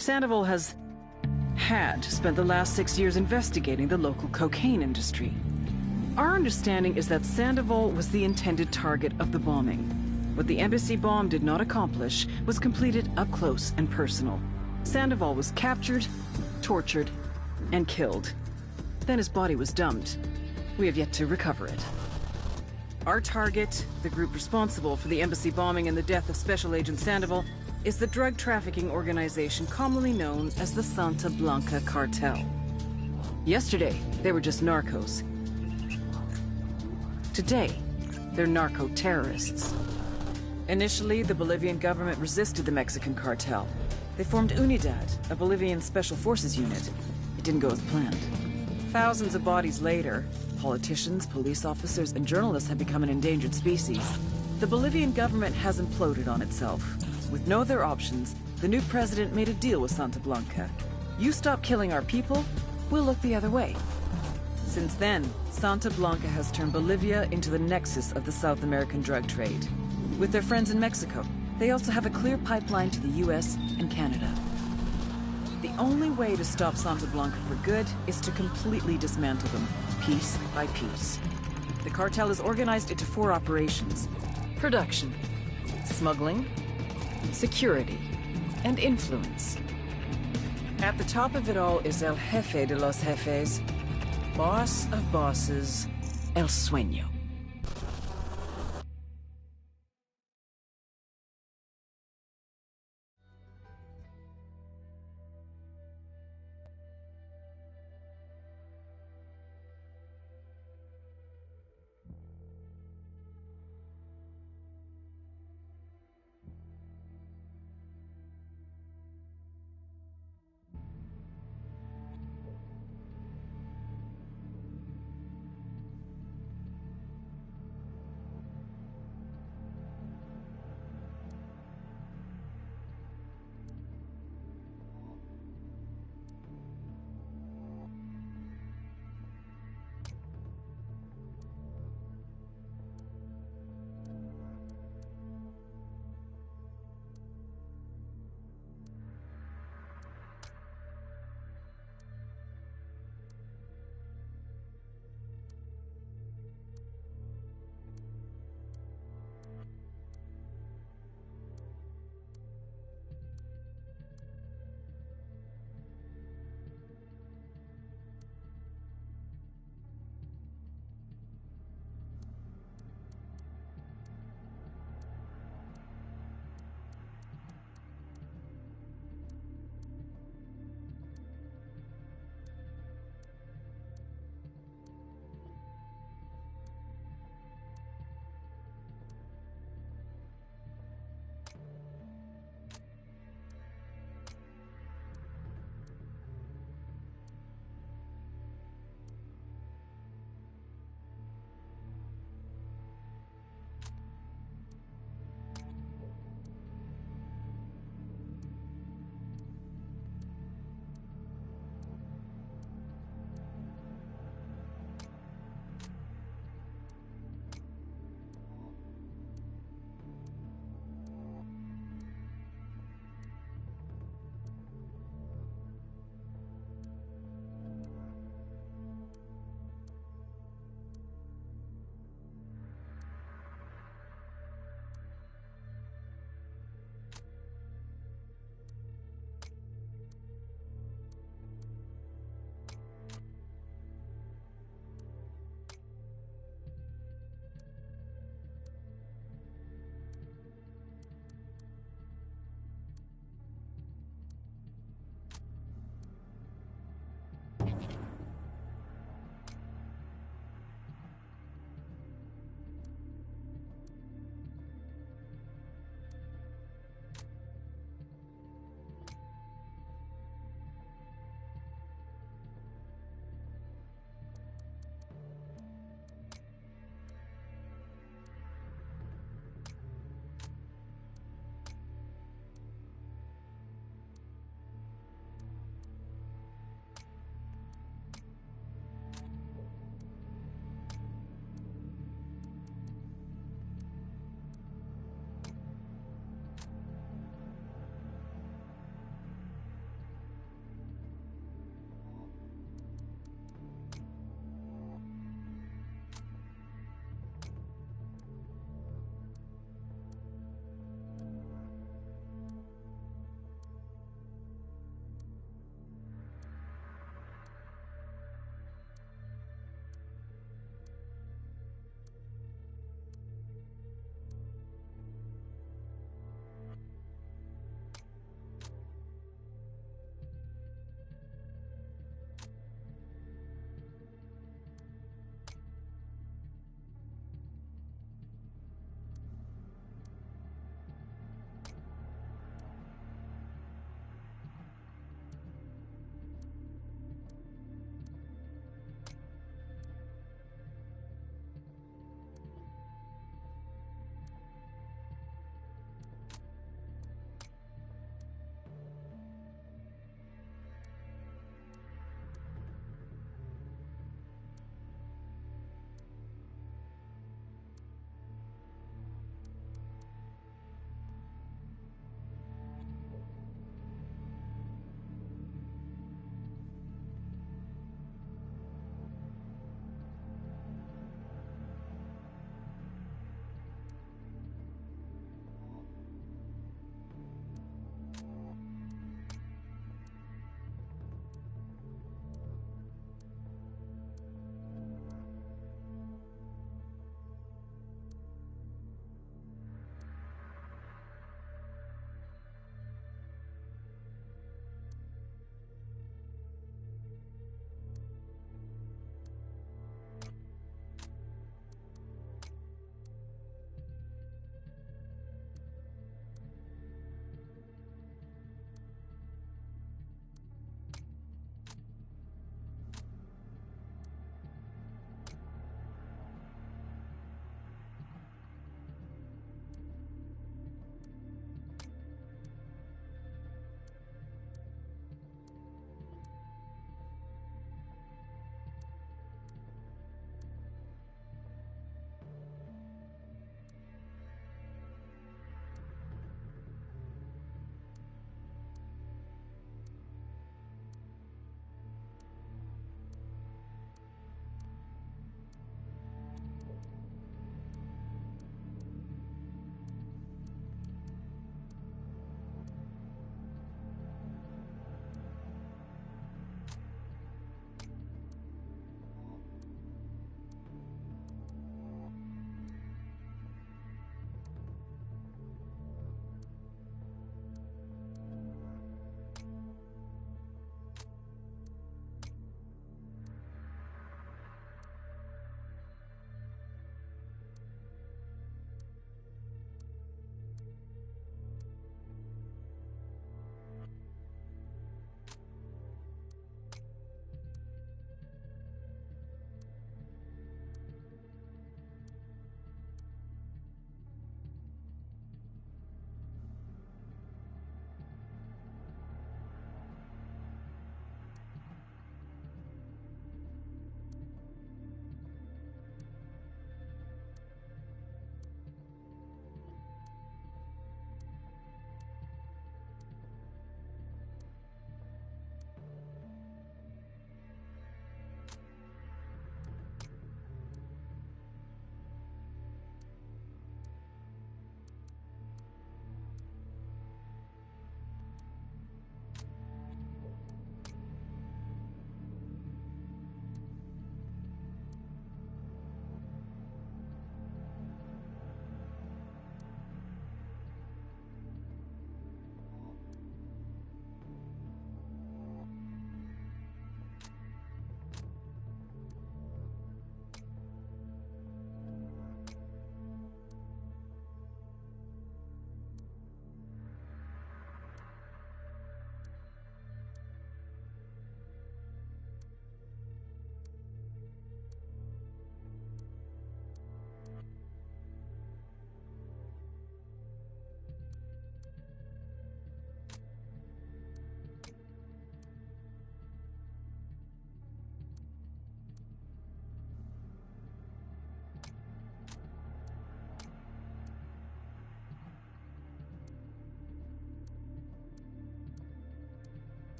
Sandoval had spent the last 6 years investigating the local cocaine industry. Our understanding is that Sandoval was the intended target of the bombing. What the embassy bomb did not accomplish was completed up close and personal. Sandoval was captured, tortured, and killed. Then his body was dumped. We have yet to recover it. Our target, the group responsible for the embassy bombing and the death of Special Agent Sandoval, is the drug trafficking organization commonly known as the Santa Blanca Cartel. Yesterday, they were just narcos. Today, they're narco-terrorists. Initially, the Bolivian government resisted the Mexican cartel. They formed Unidad, a Bolivian special forces unit. It didn't go as planned. Thousands of bodies later, politicians, police officers, and journalists have become an endangered species. The Bolivian government has imploded on itself. With no other options, the new president made a deal with Santa Blanca. You stop killing our people, we'll look the other way. Since then, Santa Blanca has turned Bolivia into the nexus of the South American drug trade. With their friends in Mexico, they also have a clear pipeline to the US and Canada. The only way to stop Santa Blanca for good is to completely dismantle them, piece by piece. The cartel is organized into 4 operations: production, smuggling, security, and influence. At the top of it all is El Jefe de los Jefes, boss of bosses, El Sueño.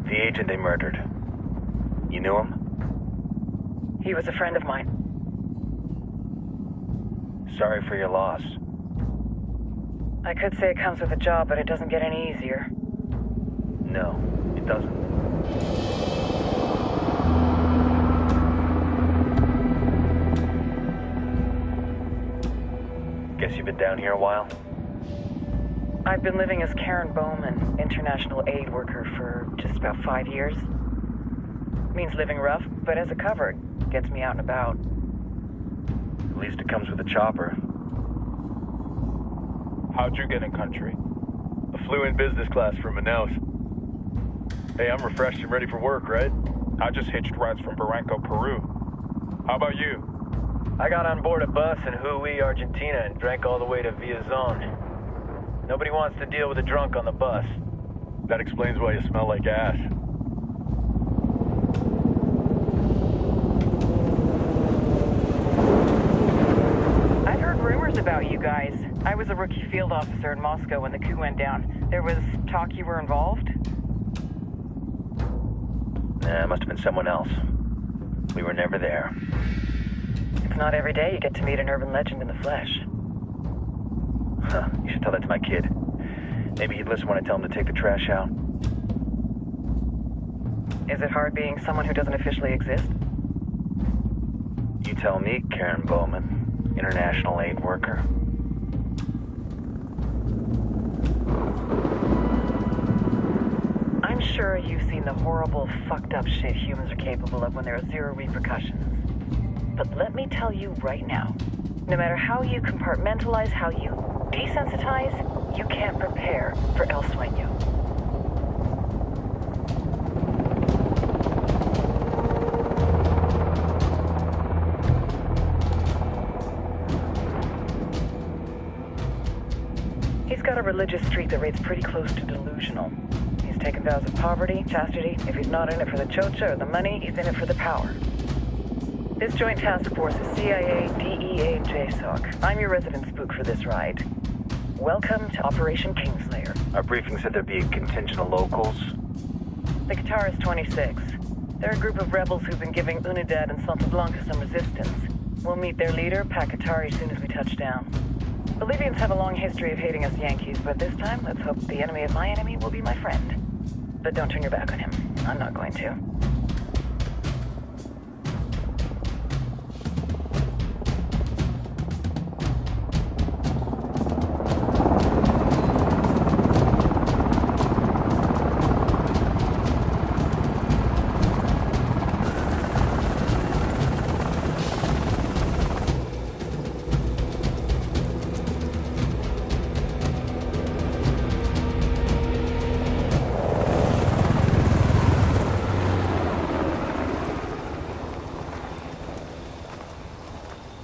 The agent they murdered. You knew him? He was a friend of mine. Sorry for your loss. I could say it comes with a job, but it doesn't get any easier. No, it doesn't. Guess you've been down here a while? I've been living as Karen Bowman, international aid worker, for just about 5 years. Means living rough, but as a cover, it gets me out and about. At least it comes with a chopper. How'd you get in country? I flew in business class from Manaus. Hey, I'm refreshed and ready for work, right? I just hitched rides from Barranco, Peru. How about you? I got on board a bus in Jujuy, Argentina, and drank all the way to Villazon. Nobody wants to deal with a drunk on the bus. That explains why you smell like ass. I've heard rumors about you guys. I was a rookie field officer in Moscow when the coup went down. There was talk you were involved? Nah, it must have been someone else. We were never there. It's not every day you get to meet an urban legend in the flesh. Huh, you should tell that to my kid. Maybe he'd listen when I tell him to take the trash out. Is it hard being someone who doesn't officially exist? You tell me, Karen Bowman, international aid worker. I'm sure you've seen the horrible, fucked up shit humans are capable of when there are zero repercussions. But let me tell you right now, no matter how you compartmentalize, how you desensitize, you can't prepare for El Sueño. He's got a religious streak that rates pretty close to delusional. He's taken vows of poverty, chastity. If he's not in it for the chocha or the money, he's in it for the power. This joint task force is CIA, DEA, and JSOC. I'm your resident spook for this ride. Welcome to Operation Kingslayer. Our briefing said there'd be a contingent of locals. The Guitarist 26. They're a group of rebels who've been giving Unidad and Santa Blanca some resistance. We'll meet their leader, Pakatari, soon as we touch down. Bolivians have a long history of hating us Yankees, but this time, let's hope the enemy of my enemy will be my friend. But don't turn your back on him. I'm not going to.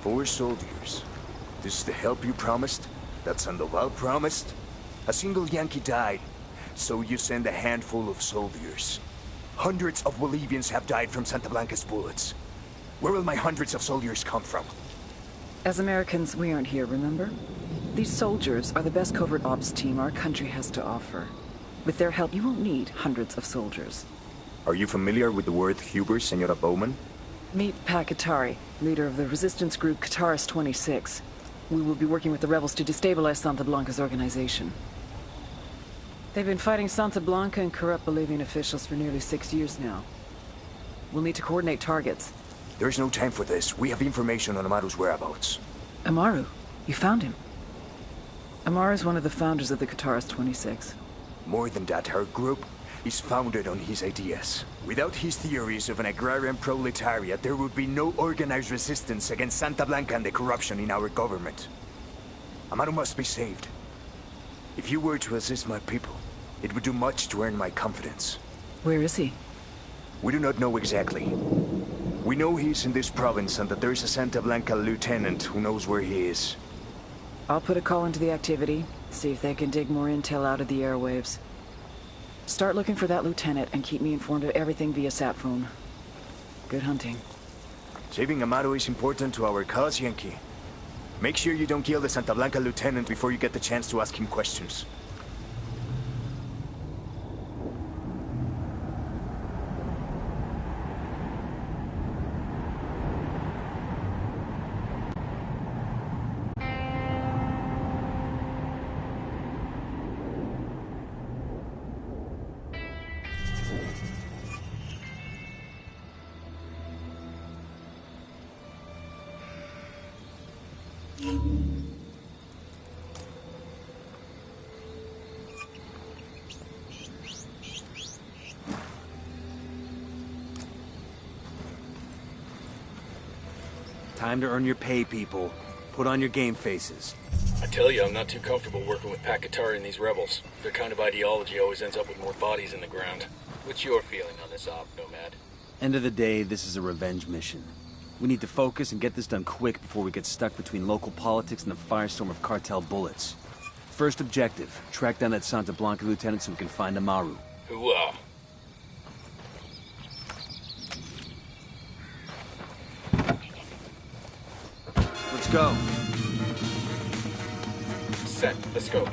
Four soldiers. This is the help you promised? That Sandoval promised? A single Yankee died, so you send a handful of soldiers. Hundreds of Bolivians have died from Santa Blanca's bullets. Where will my hundreds of soldiers come from? As Americans, we aren't here, remember? These soldiers are the best covert ops team our country has to offer. With their help, you won't need hundreds of soldiers. Are you familiar with the word Huber, Senora Bowman? Meet Pakatari, leader of the resistance group Guitarist 26. We will be working with the rebels to destabilize Santa Blanca's organization. They've been fighting Santa Blanca and corrupt Bolivian officials for nearly 6 years now. We'll need to coordinate targets. There's no time for this. We have information on Amaru's whereabouts. Amaru? You found him? Amaru's one of the founders of the Guitarist 26. More than that, her group is founded on his ideas. Without his theories of an agrarian proletariat, there would be no organized resistance against Santa Blanca and the corruption in our government. Amaru must be saved. If you were to assist my people, it would do much to earn my confidence. Where is he? We do not know exactly. We know he's in this province and that there is a Santa Blanca lieutenant who knows where he is. I'll put a call into the activity, see if they can dig more intel out of the airwaves. Start looking for that lieutenant and keep me informed of everything via sat phone. Good hunting. Saving Amaru is important to our cause, Yankee. Make sure you don't kill the Santa Blanca lieutenant before you get the chance to ask him questions. Time to earn your pay, people. Put on your game faces. I tell you, I'm not too comfortable working with Pakatari and these rebels. Their kind of ideology always ends up with more bodies in the ground. What's your feeling on this op, Nomad? End of the day, this is a revenge mission. We need to focus and get this done quick before we get stuck between local politics and the firestorm of cartel bullets. First objective, track down that Santa Blanca lieutenant so we can find Amaru. Hooah. Let's go. Set. Let's go.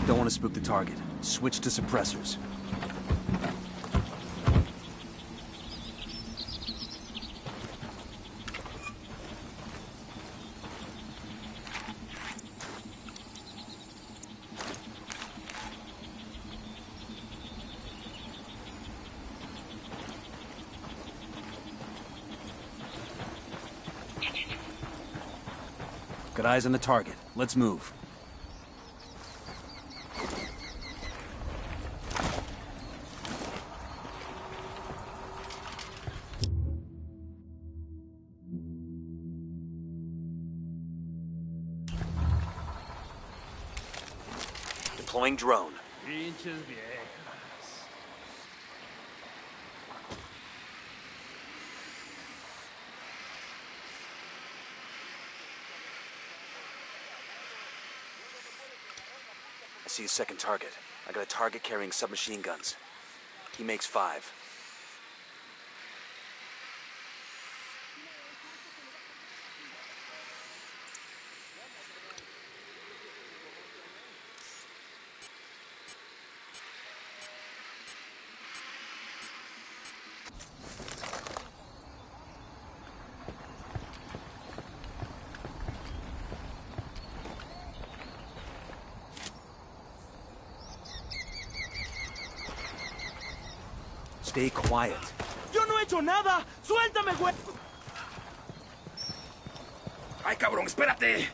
Don't want to spook the target. Switch to suppressors. Got eyes on the target. Let's move. Deploying drone. I see a second target. I got a target carrying submachine guns. He makes 5. Stay quiet. ¡Yo no he hecho nada! ¡Suéltame, güey! ¡Ay, cabrón, espérate!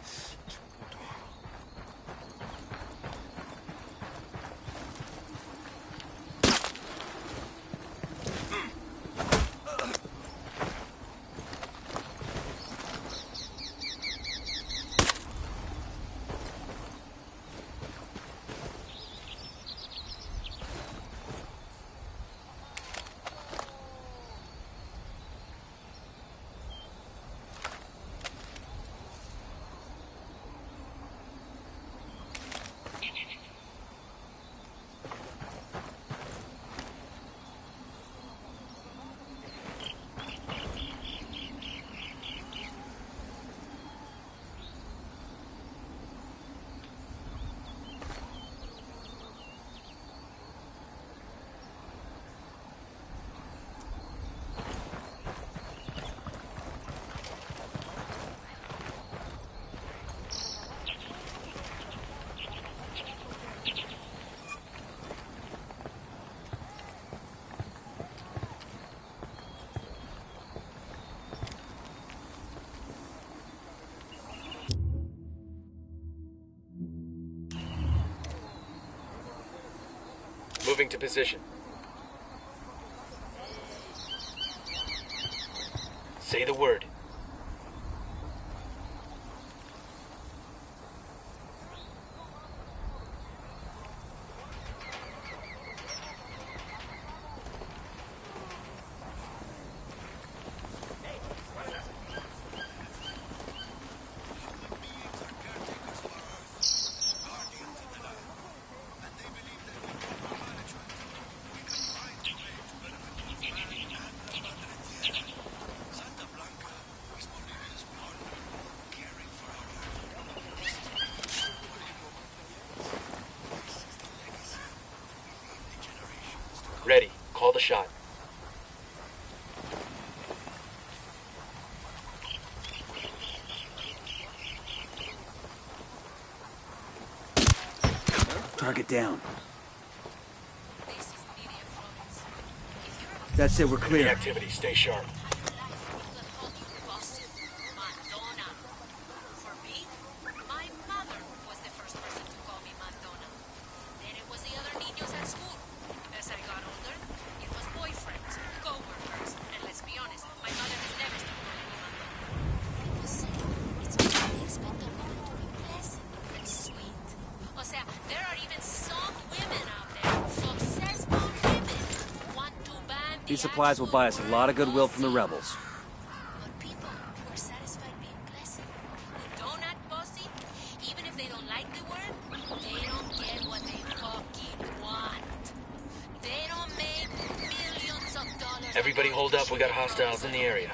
Moving to position. Say the word. Ready. Call the shot. Target down. That's it, we're Any clear. activity, stay sharp. These supplies will buy us a lot of goodwill from the rebels. But people who are satisfied being pleasant, who don't act bossy, even if they don't like the word, they don't get what they fucking want. They don't make millions of dollars. Everybody hold up, we got hostiles in the area.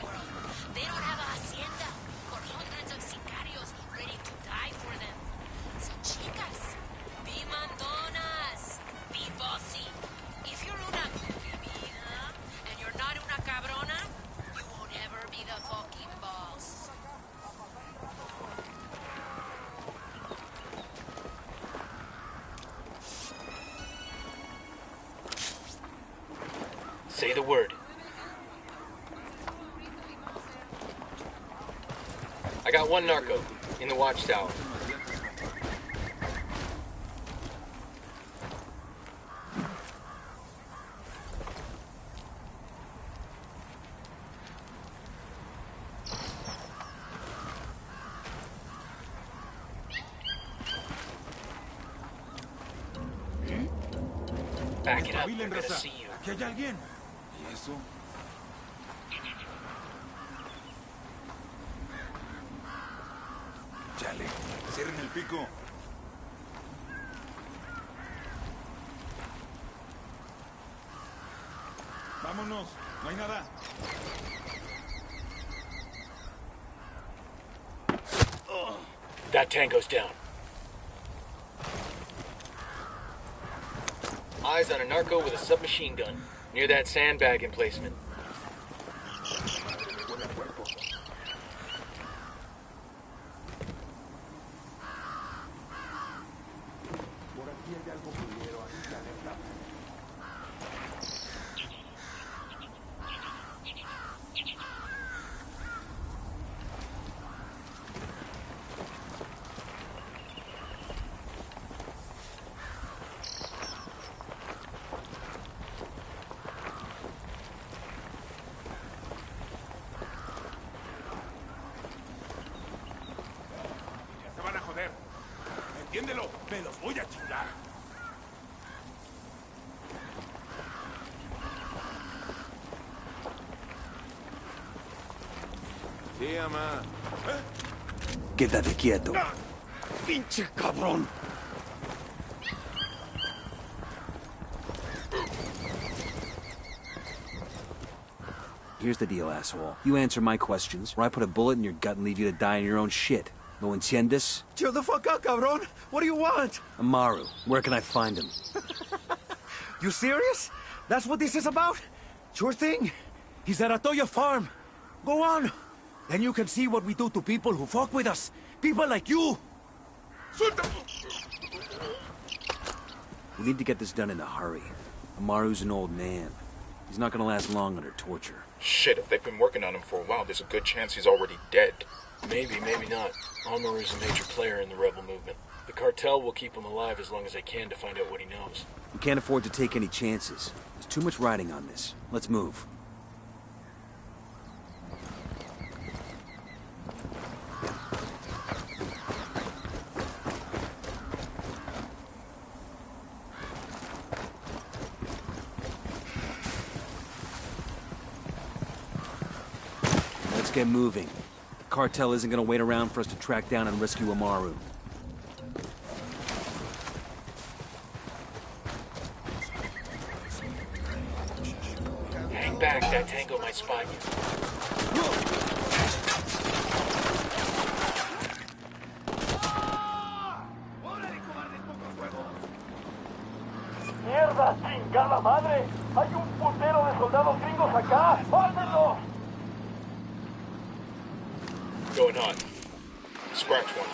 They don't have a hacienda or hundreds of sicarios ready to die for them. So chicas, be mandonas, be bossy. If you're una vivida and you're not una cabrona, you won't ever be the fucking boss. Say the word. I got one narco in the watchtower. Back it up, they're gonna see you. ¿Aquí hay alguien? ¿Y eso? Chale, cierren el pico. Vámonos. No hay nada. That tango's down. Eyes on a narco with a submachine gun, near that sandbag emplacement. Se van a joder. Entiéndelo. Me los voy a chingar. Sí, mamá. Quédate quieto. ¡Pinche cabrón! Here's the deal, asshole. You answer my questions, or I put a bullet in your gut and leave you to die in your own shit. ¿No entiendes? Chill the fuck out, cabrón. What do you want? Amaru, where can I find him? You serious? That's what this is about? Sure thing. He's at Atoya Farm. Go on. Then you can see what we do to people who fuck with us. People like you. We need to get this done in a hurry. Amaru's an old man. He's not gonna last long under torture. Shit, if they've been working on him for a while, there's a good chance he's already dead. Maybe, maybe not. Amaru's a major player in the rebel movement. The cartel will keep him alive as long as they can to find out what he knows. We can't afford to take any chances. There's too much riding on this. Let's move. Let's get moving. The cartel isn't gonna wait around for us to track down and rescue Amaru. Hang back, that tango might spot you. ¡Mierda, chingada madre! ¡Hay un putero de soldados gringos acá! ¡Fátenlos! Going hot. Scratch one.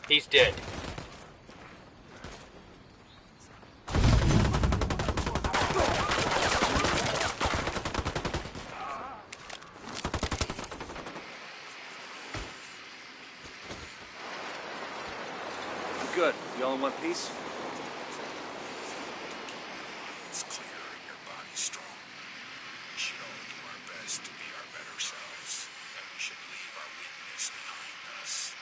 He's dead. Good. You all in one piece? It's clear and your body's strong. We should all do our best to be our better selves, and we should leave our weakness behind us.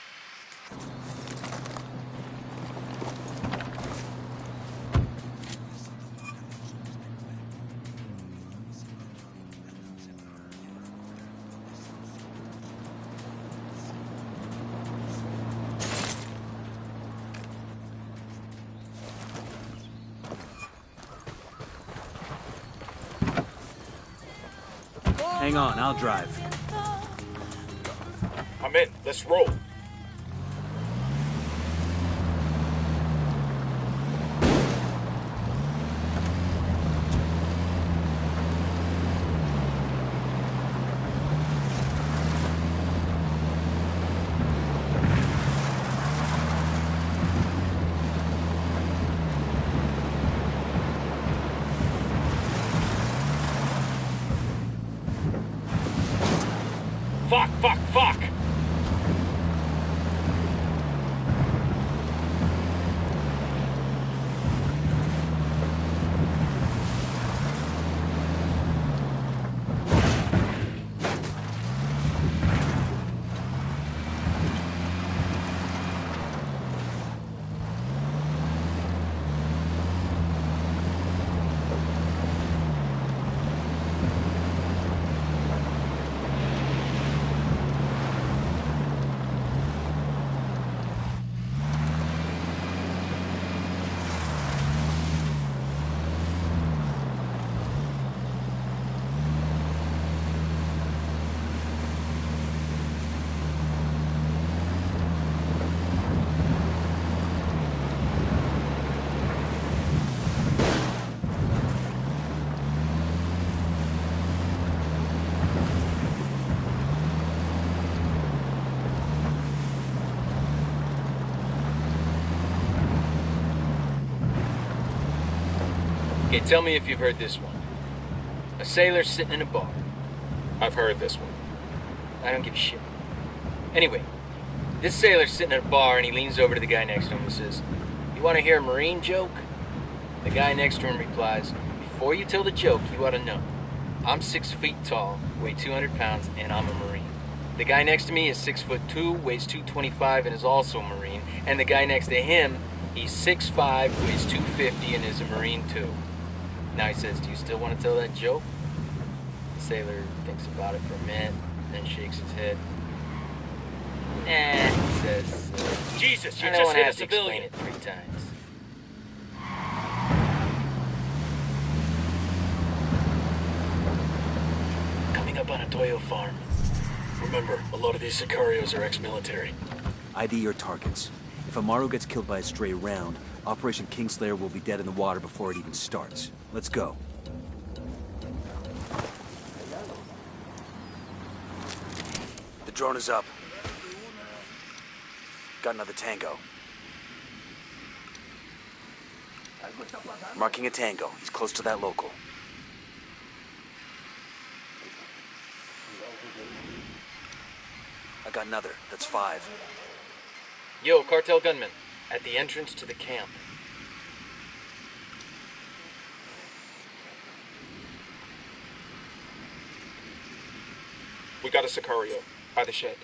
Hang on, I'll drive. I'm in. Let's roll. Fuck! Okay, tell me if you've heard this one. A sailor sitting in a bar. I've heard this one. I don't give a shit. Anyway, this sailor's sitting at a bar and he leans over to the guy next to him and says, "You want to hear a Marine joke?" The guy next to him replies, "Before you tell the joke, you ought to know. I'm 6 feet tall, weigh 200 pounds, and I'm a Marine. The guy next to me is 6'2", weighs 225, and is also a Marine. And the guy next to him, he's 6'5", weighs 250, and is a Marine too." Now he says, "Do you still want to tell that joke?" The sailor thinks about it for a minute, then shakes his head. "Nah," he says. Jesus, you I don't just want hit to a have to explain civilian. it 3 times. Coming up on a Toyo farm. Remember, a lot of these Sicarios are ex-military. ID your targets. If Amaro gets killed by a stray round, Operation Kingslayer will be dead in the water before it even starts. Let's go. The drone is up. Got another tango. Marking a tango. He's close to that local. I got another. That's 5. Yo, cartel gunman. At the entrance to the camp. We got a Sicario by the shed.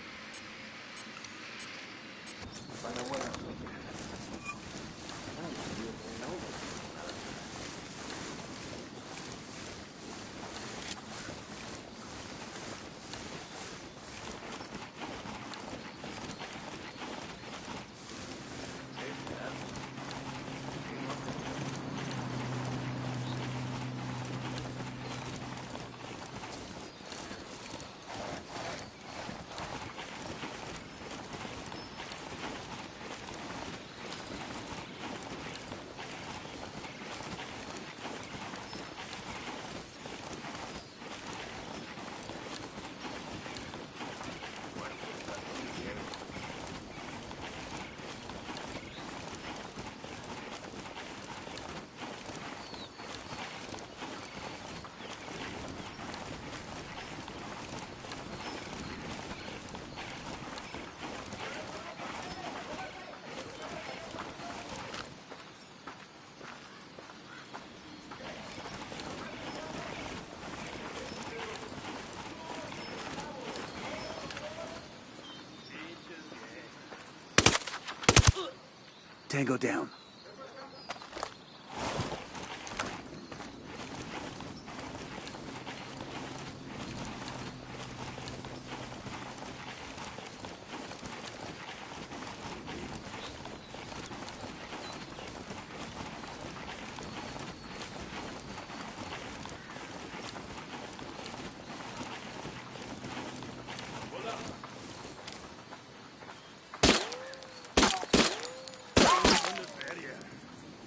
Tango down.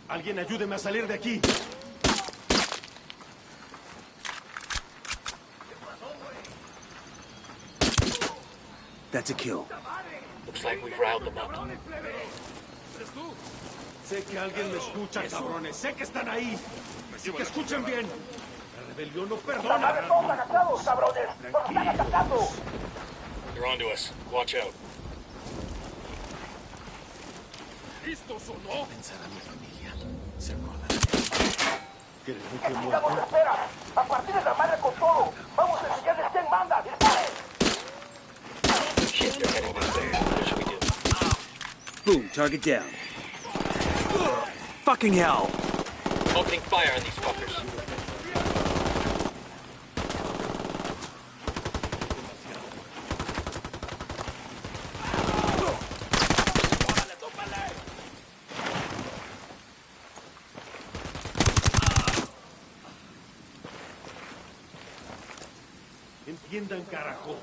Alguien ayúdeme a salir de aquí. That's a kill. Looks like we've riled them up. Sé que alguien me escucha, cabrones. Sé que están ahí. Así que escuchen bien. La rebelión no perdona. Tranquilos. They're onto us. Watch out. ¿Listos o no? Pensará mi familia. Se acordará. ¿Quieren que muerto? ¡A partir de la madre con todo! ¡Vamos a enseñarles quién manda! ¡Disparen! Shit, they're heading this way. What should we do? Boom, target down. Fucking hell! Opening fire on these fuckers. Entiendan, carajo.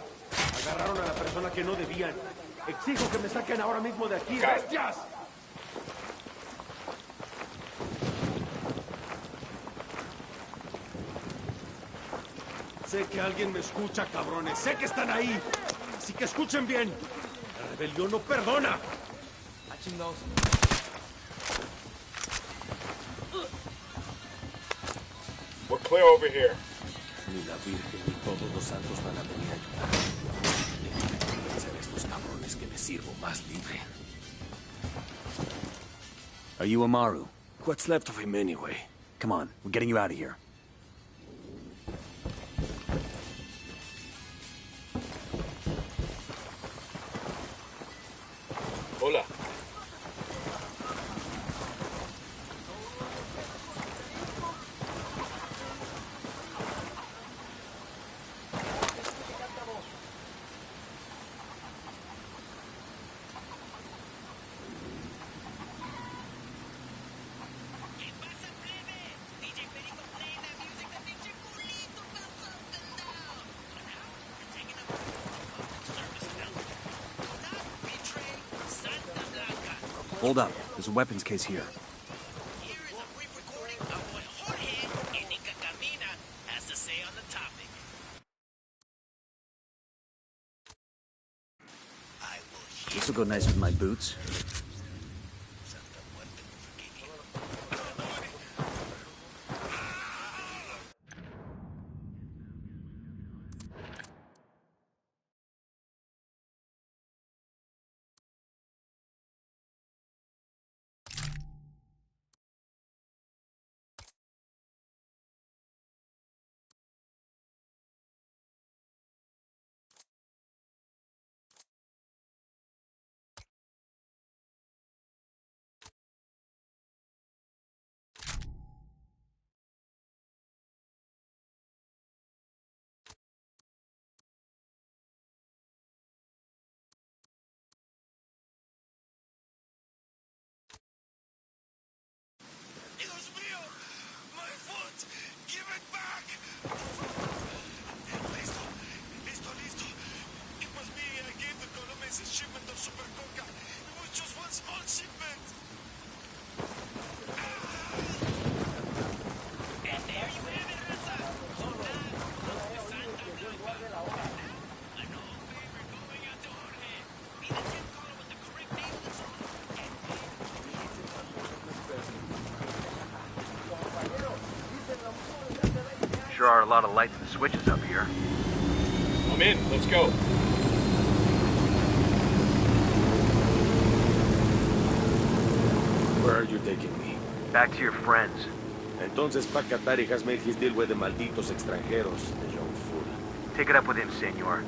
Agarraron a la persona que no debían. Exijo que me saquen ahora mismo de aquí, bestias. Sé que alguien me escucha, cabrones. Sé que están ahí. Así que escuchen bien. La rebelión no perdona. Clear over here. Ni la Virgen ni todos los santos van a venir a ayudar. Convencer a estos cabrones que me sirvo más libre. Are you Amaru? What's left of him anyway? Come on, we're getting you out of here. Hola. Hold up, there's a weapons case here. Here is a brief recording of what Jorge in Inca Camina has to say on the topic. I will hear This will go nice with my boots. Dios mío! My foot! Give it back! Listo! Listo, listo! It was me. I gave the Colombians a shipment of Super Coca. It was just one small shipment! And there you have it, Raza! An old favorite going out to Jorge. Be the tip caller with the correct name of the song. Sure are a lot of lights and switches up here. I'm in. Let's go. Where are you taking me? Back to your friends. Entonces Pacatari has made his deal with the malditos extranjeros, the young fool. Take it up with him, senor.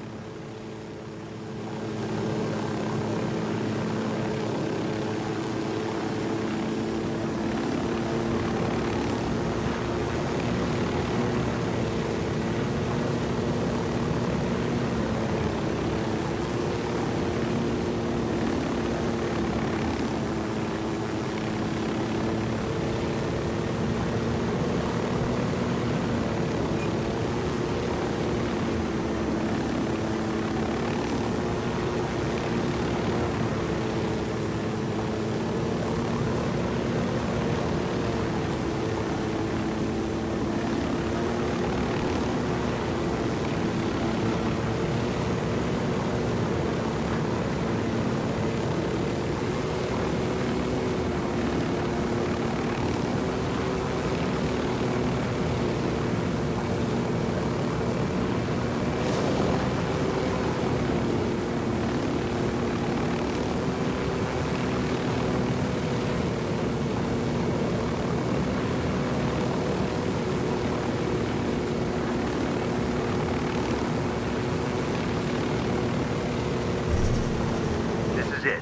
This is it.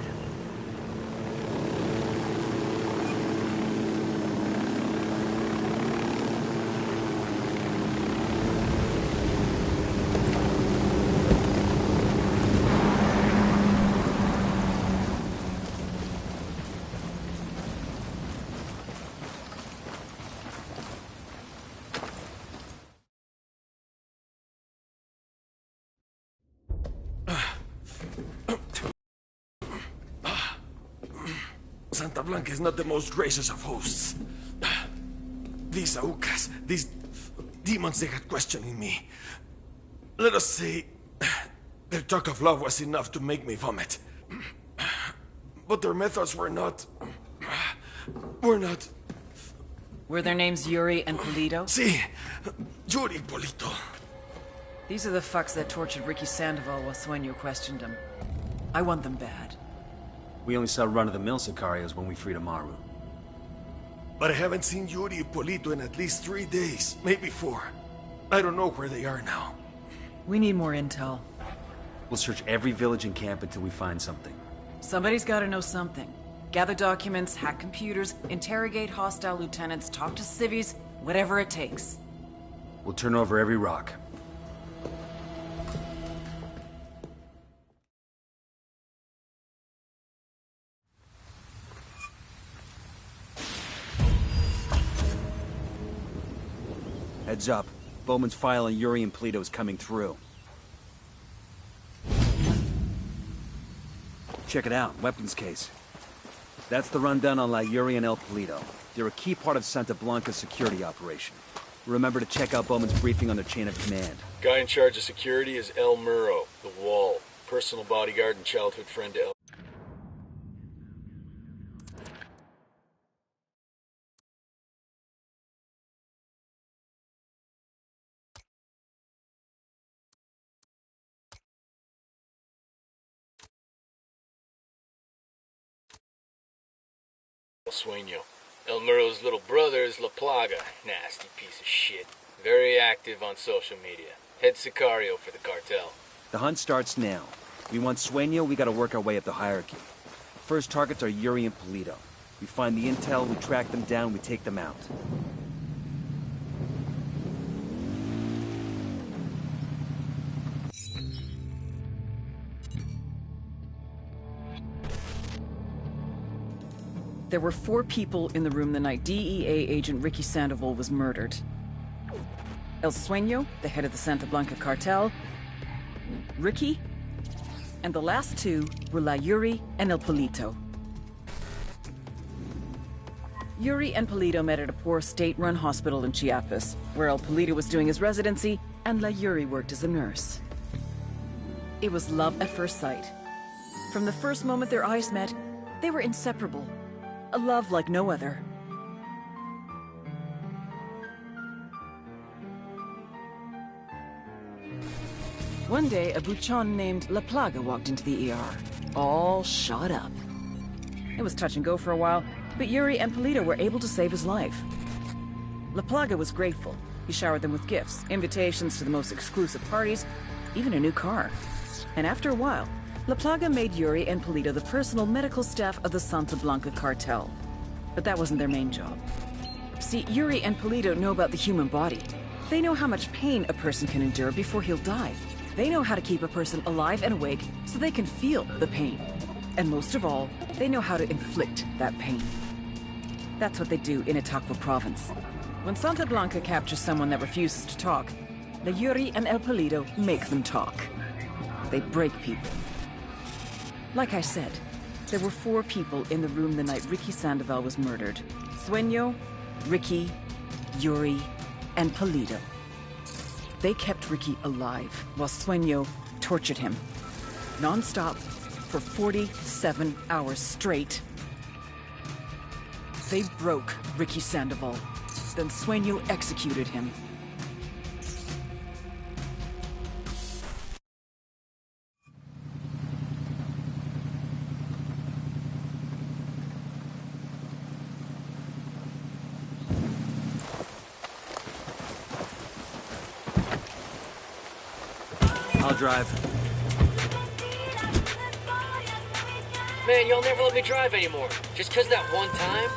Santa Blanca is not the most gracious of hosts. These Aucas, these demons they had questioning me. Let us say, their talk of love was enough to make me vomit. But their methods were not... Were their names Yuri and Polito? Sí, Yuri Polito. These are the fucks that tortured Ricky Sandoval while Sueño questioned him. I want them bad. We only saw run-of-the-mill Sicarios when we freed Amaru. But I haven't seen Yuri and Polito in at least 3 days, maybe 4. I don't know where they are now. We need more intel. We'll search every village and camp until we find something. Somebody's gotta know something. Gather documents, hack computers, interrogate hostile lieutenants, talk to civvies, whatever it takes. We'll turn over every rock. Heads up. Bowman's file on Yuri and Polito is coming through. Check it out, weapons case. That's the rundown on La Yuri and El Polito. They're a key part of Santa Blanca's security operation. Remember to check out Bowman's briefing on their chain of command. Guy in charge of security is El Muro, the Wall. Personal bodyguard and childhood friend to El... Sueño. El Muro's little brother is La Plaga. Nasty piece of shit. Very active on social media. Head Sicario for the cartel. The hunt starts now. We want Sueño, we gotta work our way up the hierarchy. First targets are Yuri and Polito. We find the intel, we track them down, we take them out. There were 4 people in the room the night DEA agent Ricky Sandoval was murdered. El Sueño, the head of the Santa Blanca cartel, Ricky, and the last 2 were La Yuri and El Polito. Yuri and Polito met at a poor state-run hospital in Chiapas, where El Polito was doing his residency and La Yuri worked as a nurse. It was love at first sight. From the first moment their eyes met, they were inseparable. A love like no other. One day, a buchon named La Plaga walked into the ER, all shot up. It was touch and go for a while, but Yuri and Polito were able to save his life. La Plaga was grateful. He showered them with gifts, invitations to the most exclusive parties, even a new car. And after a while, La Plaga made Yuri and Polito the personal medical staff of the Santa Blanca cartel. But that wasn't their main job. See, Yuri and Polito know about the human body. They know how much pain a person can endure before he'll die. They know how to keep a person alive and awake so they can feel the pain. And most of all, they know how to inflict that pain. That's what they do in Itaqua province. When Santa Blanca captures someone that refuses to talk, the Yuri and El Polito make them talk. They break people. Like I said, there were 4 people in the room the night Ricky Sandoval was murdered. Sueño, Ricky, Yuri, and Polito. They kept Ricky alive while Sueño tortured him. Non-stop for 47 hours straight. They broke Ricky Sandoval. Then Sueño executed him. I'll drive. Man, y'all never let me drive anymore. Just 'cause that one time?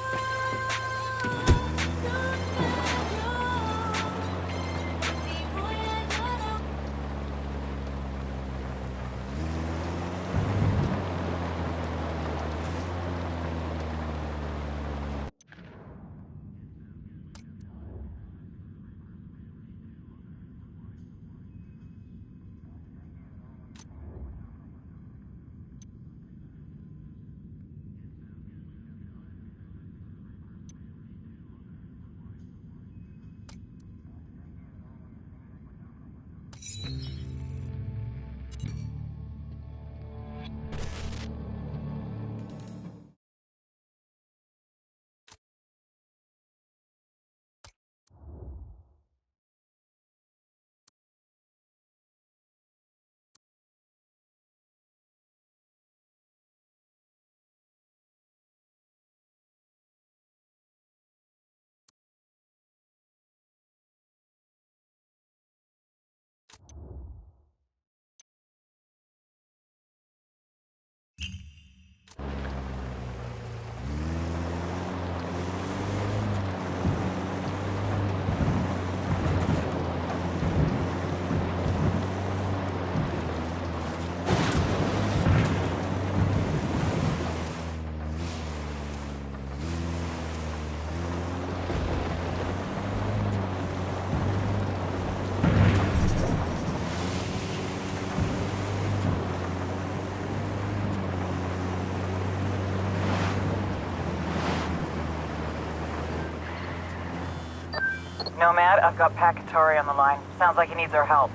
Nomad, I've got Pat Katari on the line. Sounds like he needs our help.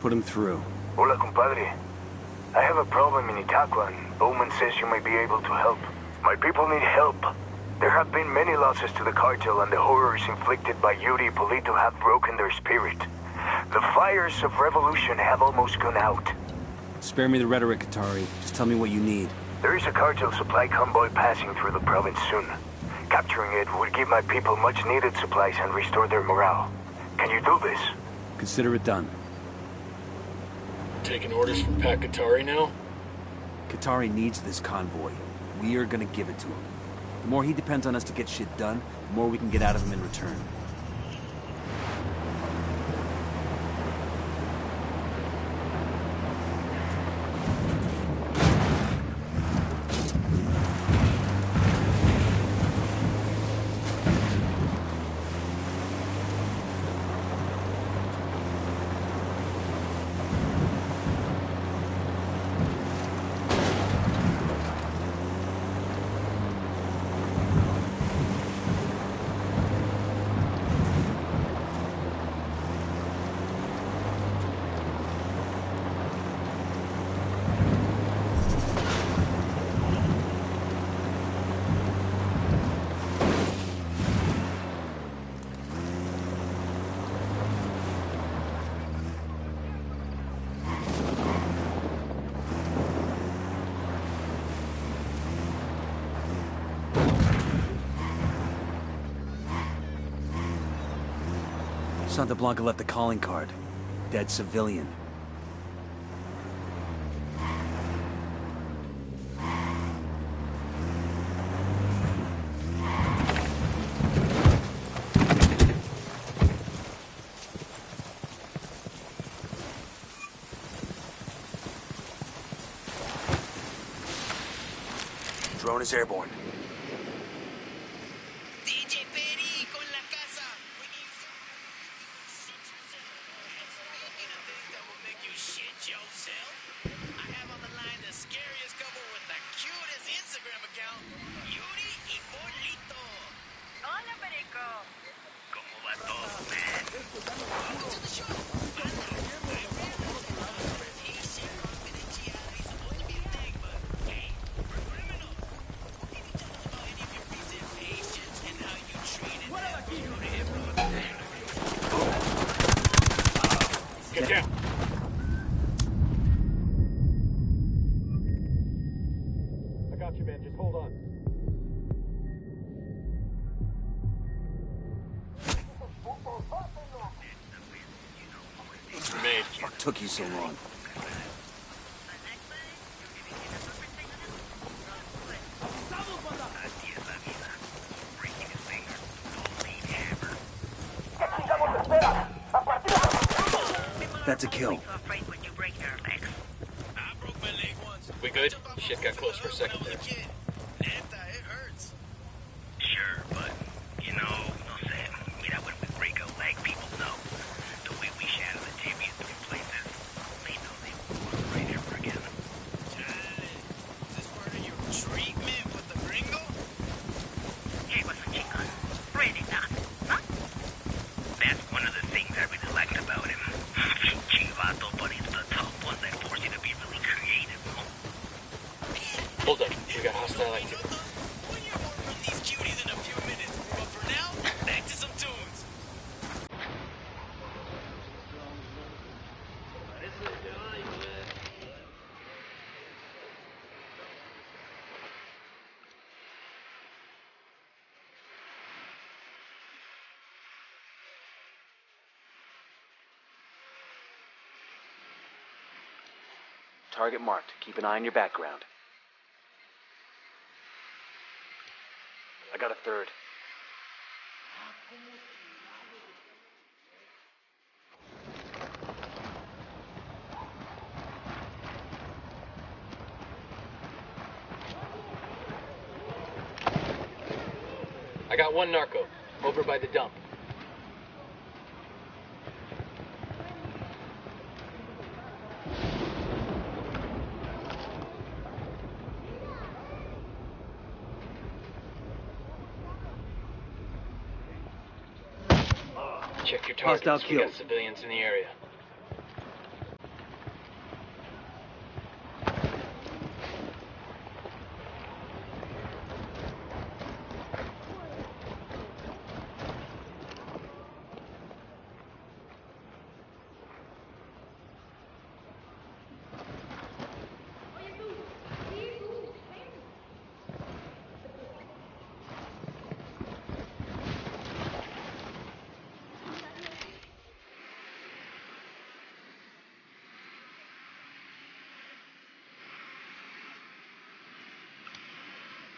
Put him through. Hola, compadre. I have a problem in Itaqua, and Bowman says you may be able to help. My people need help. There have been many losses to the cartel, and the horrors inflicted by Yuri Polito have broken their spirit. The fires of revolution have almost gone out. Spare me the rhetoric, Katari. Just tell me what you need. There is a cartel supply convoy passing through the province soon. Capturing it would give my people much-needed supplies and restore their morale. Can you do this? Consider it done. Taking orders from Pat Katari now? Katari needs this convoy. We are gonna give it to him. The more he depends on us to get shit done, the more we can get out of him in return. Santa Blanca left a calling card. Dead civilian. Drone is airborne. Get down. I got you, man. Just hold on. Made. What took you so long? That's a kill. We good? Shit got close for a second there. Sure, but, you know, no sé, mira, when we break a leg, people know. The way we shatter the tibia in 3 places, they know they won't want to right ever again. Is this part of your treatment with the gringo? Hey, what's the chica? Really not, huh? That's one of the things I really liked about him. Chivato, but he's the tough one that forces you to be really creative, no? Hold up. We got hostile activity. We'll hear more from these cuties in a few minutes, but for now, back to some tunes. Target marked. Keep an eye on your background. I got a third. I got one narco. Over by the dump. Check your targets. Hostile We got kill. civilians in the area.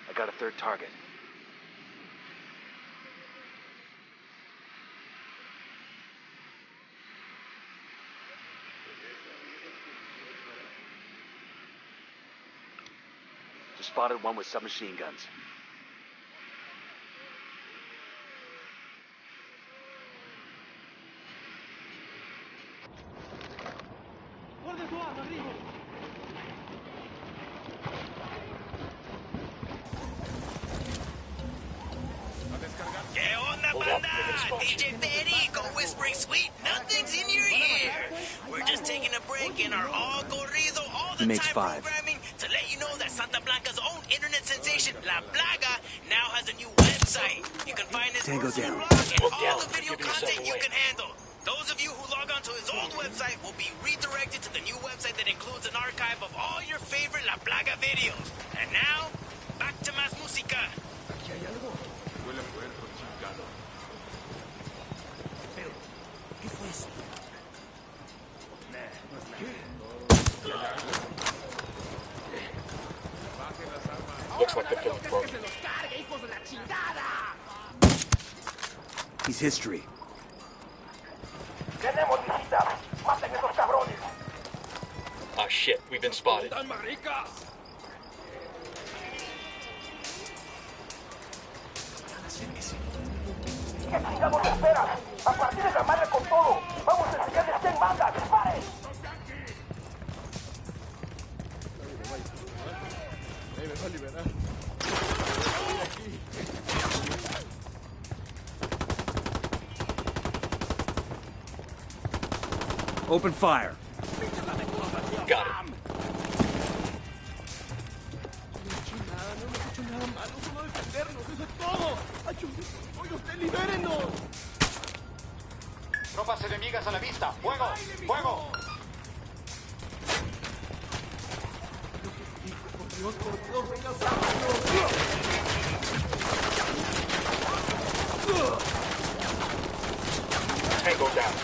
I got a third target. Just spotted one with submachine guns. ¿Qué onda, banda? DJ Perico whispering sweet nothings in your ear. We're just taking a break in our all corrido, all the time programming to let you know that Santa Blanca's own internet sensation, La Plaga, now has a new website. You can find his personal blog and all the video content you can handle. Those of you who log on to his old website will be redirected to the new website that includes an archive of all your favorite La Plaga videos. And now, back to más música. Aquí hay algo. Huele puerco, chingado. Pero, ¿qué fue eso? No es nada. Looks like the film broke. He's history. Tenemos visitas. Maten esos cabrones. Ah, shit. We've been spotted. ¿Qué chingados esperas? A partir de la madre con todo. Vamos a enseñarles quién manda. ¡Disparen! Me va a liberar. Open fire. Got it. Tropas enemigas a la vista. ¡Fuego! ¡Fuego! Tango down.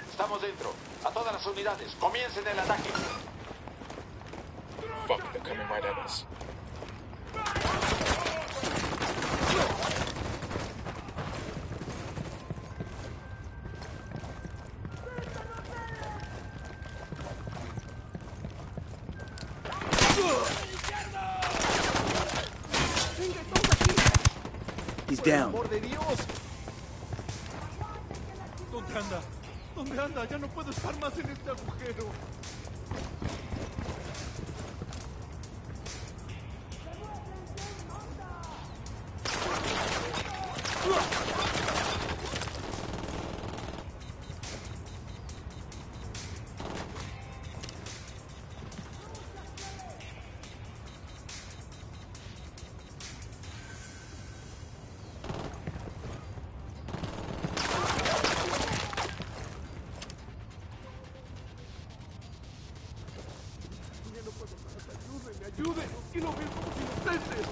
Estamos dentro. A todas las unidades, comiencen el ataque. Fuck, they're coming right at us. He's down. ¡Por de Dios! ¿Dónde anda? ¿Dónde anda? Ya no puedo estar más en este agujero. ¡Ayúdenos! ¡Que no veo como inocentes!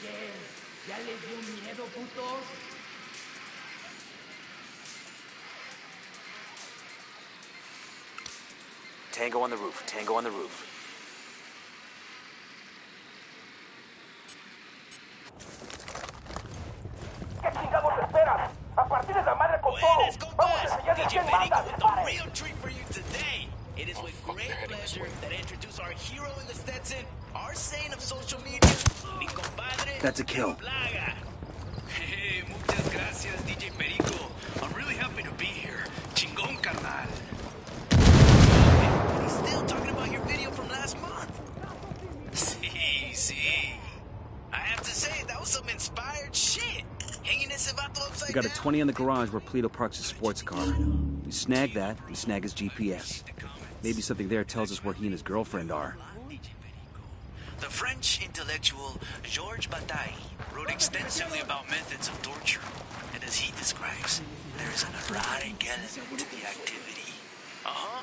¿Qué? ¿Ya les dio miedo, putos? Tango on the roof. Tango on the roof. ¿Qué chingados esperas? A partir de la madre con todo. Vamos a enseñarles quién manda. ¡Disparen! Real treat for you today. It is with great pleasure that I introduce our hero in the Stetson, our saint of social media, mi compadre. That's a kill. Plaga. Gracias, DJ Perico. I'm really happy to be here. Chingón, carnal. Everybody's still talking about your video from last month. See. I have to say, that was some inspired shit. Hanging ese vato upside We got a down. 20 in the garage where Polito parks his sports car. We snag that and snag his GPS. Maybe something there tells us where he and his girlfriend are. The French intellectual Georges Bataille wrote extensively about methods of torture. And as he describes, there is an erotic element to the activity. Uh-huh.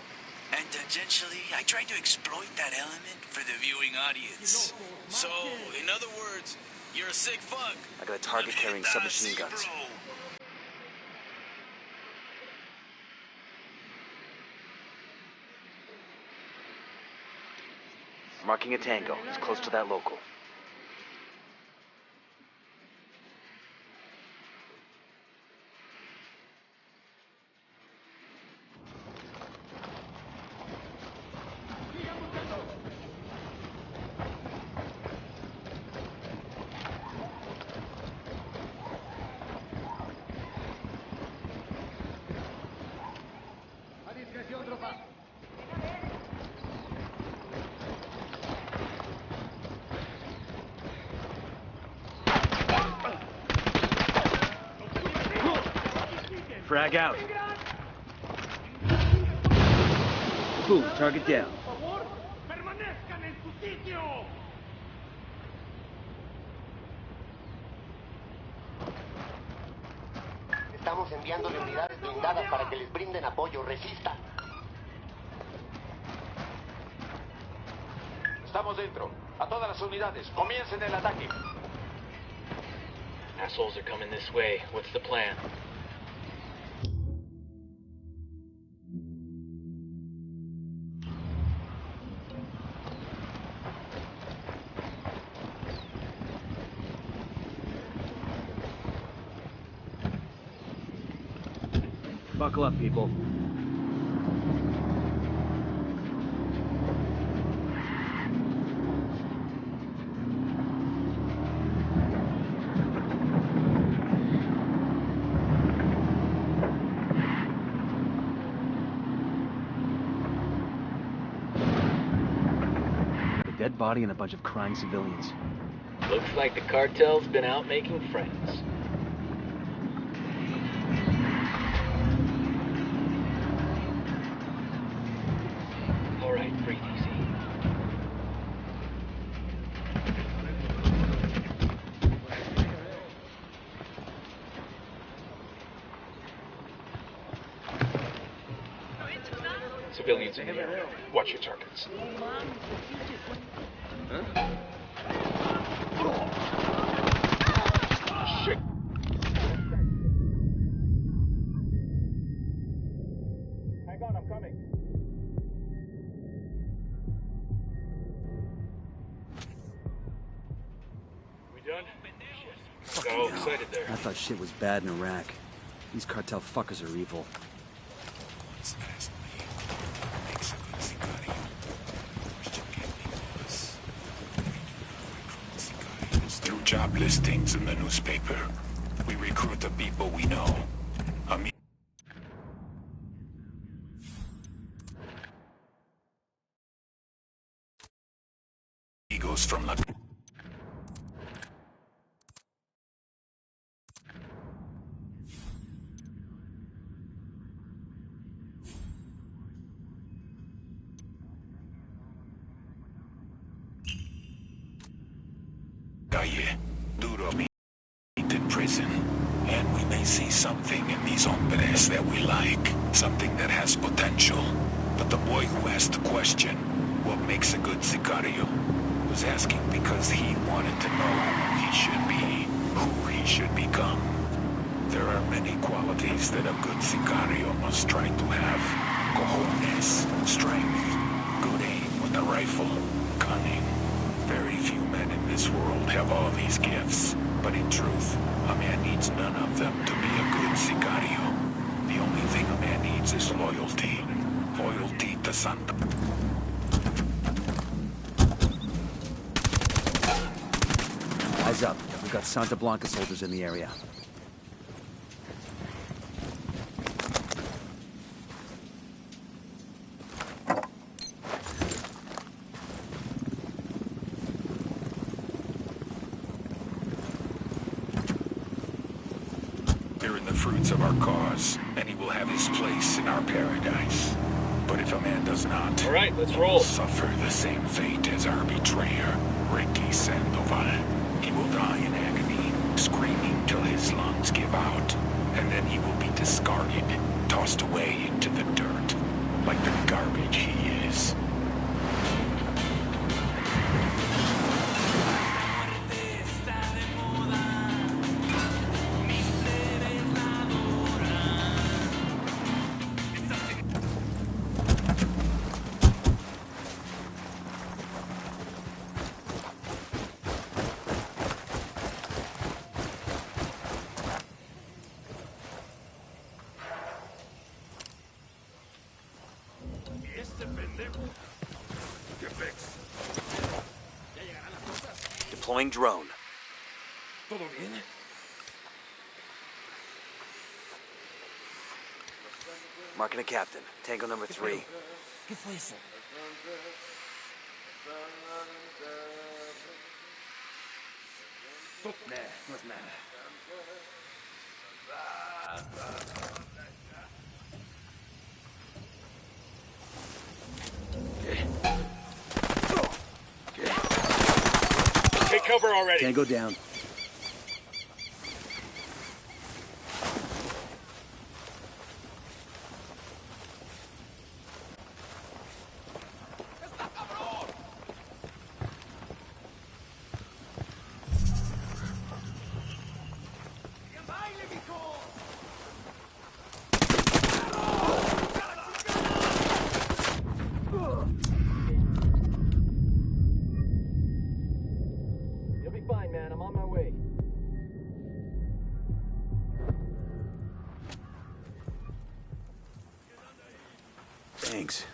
And tangentially, I try to exploit that element for the viewing audience. So, in other words, you're a sick fuck. I got a target carrying submachine guns. Marking a tango. He's close to that local. Frag out. Boom, target down. Estamos enviándole unidades blindadas para que les brinden apoyo. Resistan. Estamos dentro. A todas las unidades, comiencen el ataque. Assholes are coming this way. What's the plan? Buckle up, people. A dead body and a bunch of crying civilians. Looks like the cartel's been out making friends. All right, breathe easy. Civilians in the area. Watch your targets. Shit. Hang on, I'm coming. We done? Fucking Got all hell. excited there. I thought shit was bad in Iraq. These cartel fuckers are evil. Through job listings in the newspaper, we recruit the people we know. Amigos from La... Calle, duro meet in prison, and we may see something in these hombres that we like, something that has potential. But the boy who asked the question, what makes a good sicario, was asking because he wanted to know who he should be, who he should become. There are many qualities that a good sicario must try to have. Cojones, strength, good aim with a rifle, cunning. Very few men in this world have all these gifts, but in truth, a man needs none of them to be a good sicario. The only thing a man needs is loyalty. Loyalty to Santa. Eyes up. We've got Santa Blanca soldiers in the area. fruits of our cause, and he will have his place in our paradise. But if a man does not, all right, let's he roll. will suffer the same fate as our betrayer, Ricky Sandoval. He will die in agony, screaming till his lungs give out, and then he will be discarded, tossed away into the dirt, like the garbage he is. Deploying drone. ¿Todo bien? Marking a captain. Tango number 3. ¿Qué fue eso? Nah, no es nada. Take cover already. Tango down. You'll be fine, man. I'm on my way. Thanks.